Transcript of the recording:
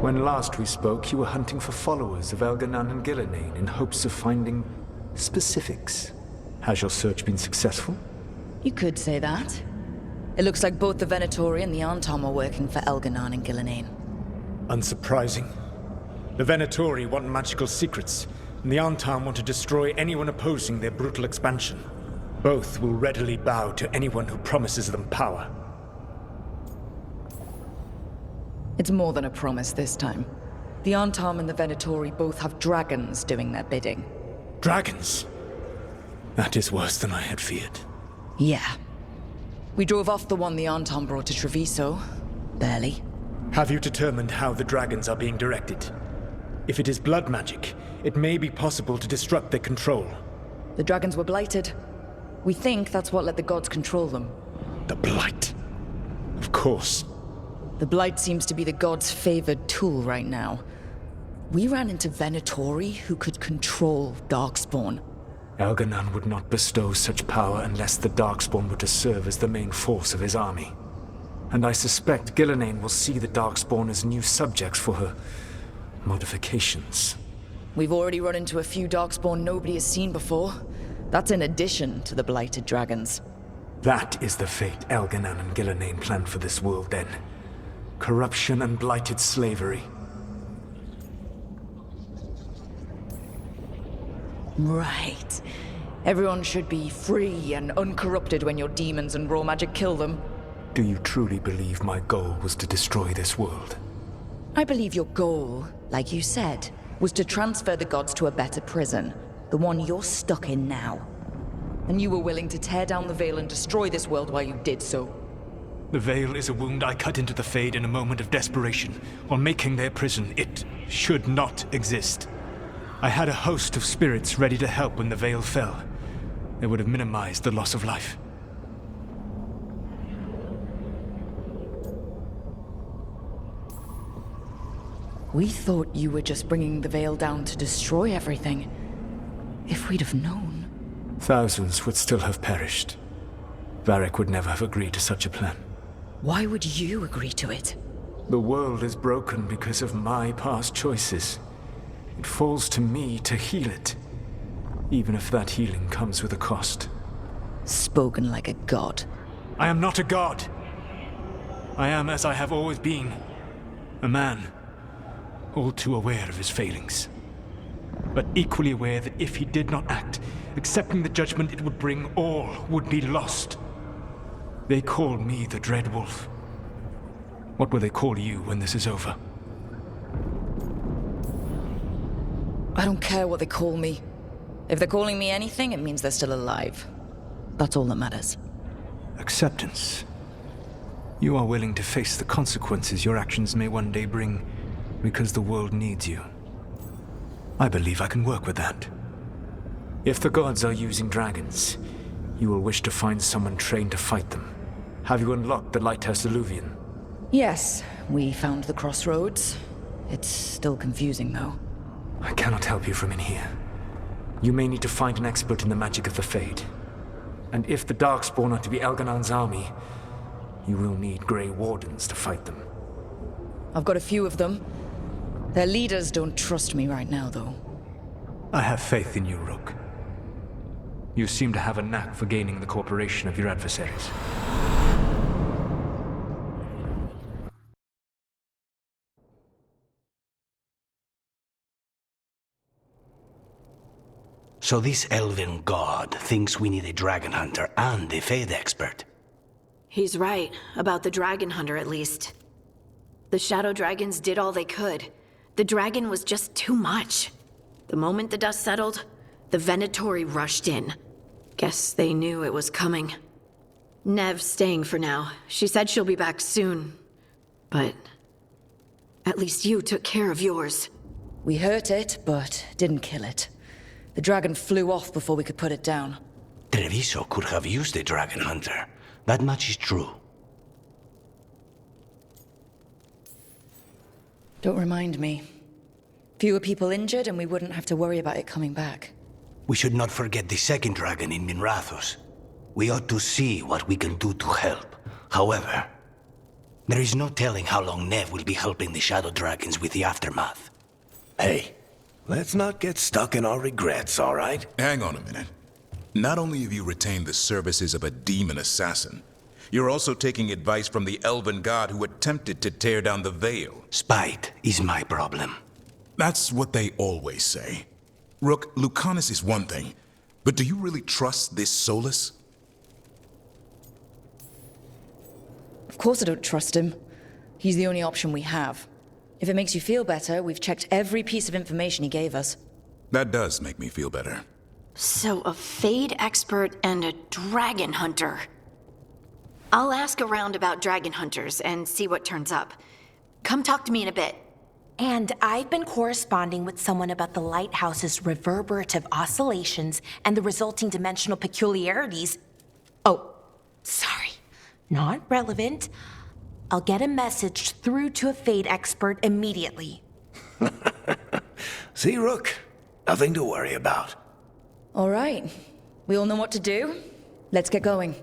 When last we spoke, you were hunting for followers of Elganan and Gillenane in hopes of finding specifics. Has your search been successful? You could say that. It looks like both the Venatori and the Antom are working for Elganan and Gillenane. Unsurprising. The Venatori want magical secrets, and the Antom want to destroy anyone opposing their brutal expansion. Both will readily bow to anyone who promises them power. It's more than a promise this time. The Antom and the Venatori both have dragons doing their bidding. Dragons? That is worse than I had feared. Yeah. We drove off the one the Antom brought to Treviso. Barely. Have you determined how the dragons are being directed? If it is blood magic, it may be possible to disrupt their control. The dragons were blighted. We think that's what let the gods control them. The Blight. Of course. The Blight seems to be the gods' favored tool right now. We ran into Venatori who could control Darkspawn. Elganan would not bestow such power unless the Darkspawn were to serve as the main force of his army. And I suspect Gillenane will see the Darkspawn as new subjects for her modifications. We've already run into a few Darkspawn nobody has seen before. That's in addition to the blighted dragons. That is the fate Elganan and Gillenane planned for this world then. Corruption and blighted slavery. Right. Everyone should be free and uncorrupted when your demons and raw magic kill them. Do you truly believe my goal was to destroy this world? I believe your goal, like you said, was to transfer the gods to a better prison. The one you're stuck in now. And you were willing to tear down the Veil and destroy this world while you did so. The Veil is a wound I cut into the Fade in a moment of desperation, while making their prison. It should not exist. I had a host of spirits ready to help when the Veil fell. They would have minimized the loss of life. We thought you were just bringing the Veil down to destroy everything. If we'd have known... Thousands would still have perished. Varric would never have agreed to such a plan. Why would you agree to it? The world is broken because of my past choices. It falls to me to heal it, even if that healing comes with a cost. Spoken like a god. I am not a god. I am as I have always been. A man, all too aware of his failings. But equally aware that if he did not act, accepting the judgment it would bring, all would be lost. They call me the Dread Wolf. What will they call you when this is over? I don't care what they call me. If they're calling me anything, it means they're still alive. That's all that matters. Acceptance. You are willing to face the consequences your actions may one day bring because the world needs you. I believe I can work with that. If the gods are using dragons, you will wish to find someone trained to fight them. Have you unlocked the Lighthouse Illuvian? Yes, we found the crossroads. It's still confusing, though. I cannot help you from in here. You may need to find an expert in the magic of the Fade. And if the Darkspawn are to be Elganan's army, you will need Grey Wardens to fight them. I've got a few of them. Their leaders don't trust me right now, though. I have faith in you, Rook. You seem to have a knack for gaining the cooperation of your adversaries. So this elven god thinks we need a dragon hunter and a Fade expert. He's right, about the dragon hunter at least. The shadow dragons did all they could. The dragon was just too much. The moment the dust settled, the Venatori rushed in. Guess they knew it was coming. Nev's staying for now. She said she'll be back soon. But at least you took care of yours. We hurt it, but didn't kill it. The dragon flew off before we could put it down. Treviso could have used a dragon hunter. That much is true. Don't remind me. Fewer people injured and we wouldn't have to worry about it coming back. We should not forget the second dragon in Minrathous. We ought to see what we can do to help. However, There is no telling how long Nev will be helping the Shadow Dragons with the aftermath. Hey, let's not get stuck in our regrets, all right? Hang on a minute. Not only have you retained the services of a demon assassin, you're also taking advice from the elven god who attempted to tear down the veil. Spite is my problem. That's what they always say. Rook, Lucanus is one thing, but do you really trust this Solus? Of course I don't trust him. He's the only option we have. If it makes you feel better, we've checked every piece of information he gave us. That does make me feel better. So, a Fade expert and a dragon hunter. I'll ask around about dragon hunters and see what turns up. Come talk to me in a bit. And I've been corresponding with someone about the lighthouse's reverberative oscillations and the resulting dimensional peculiarities. Oh, sorry. Not relevant. I'll get a message through to a Fade expert immediately. See, Rook? Nothing to worry about. All right. We all know what to do. Let's get going.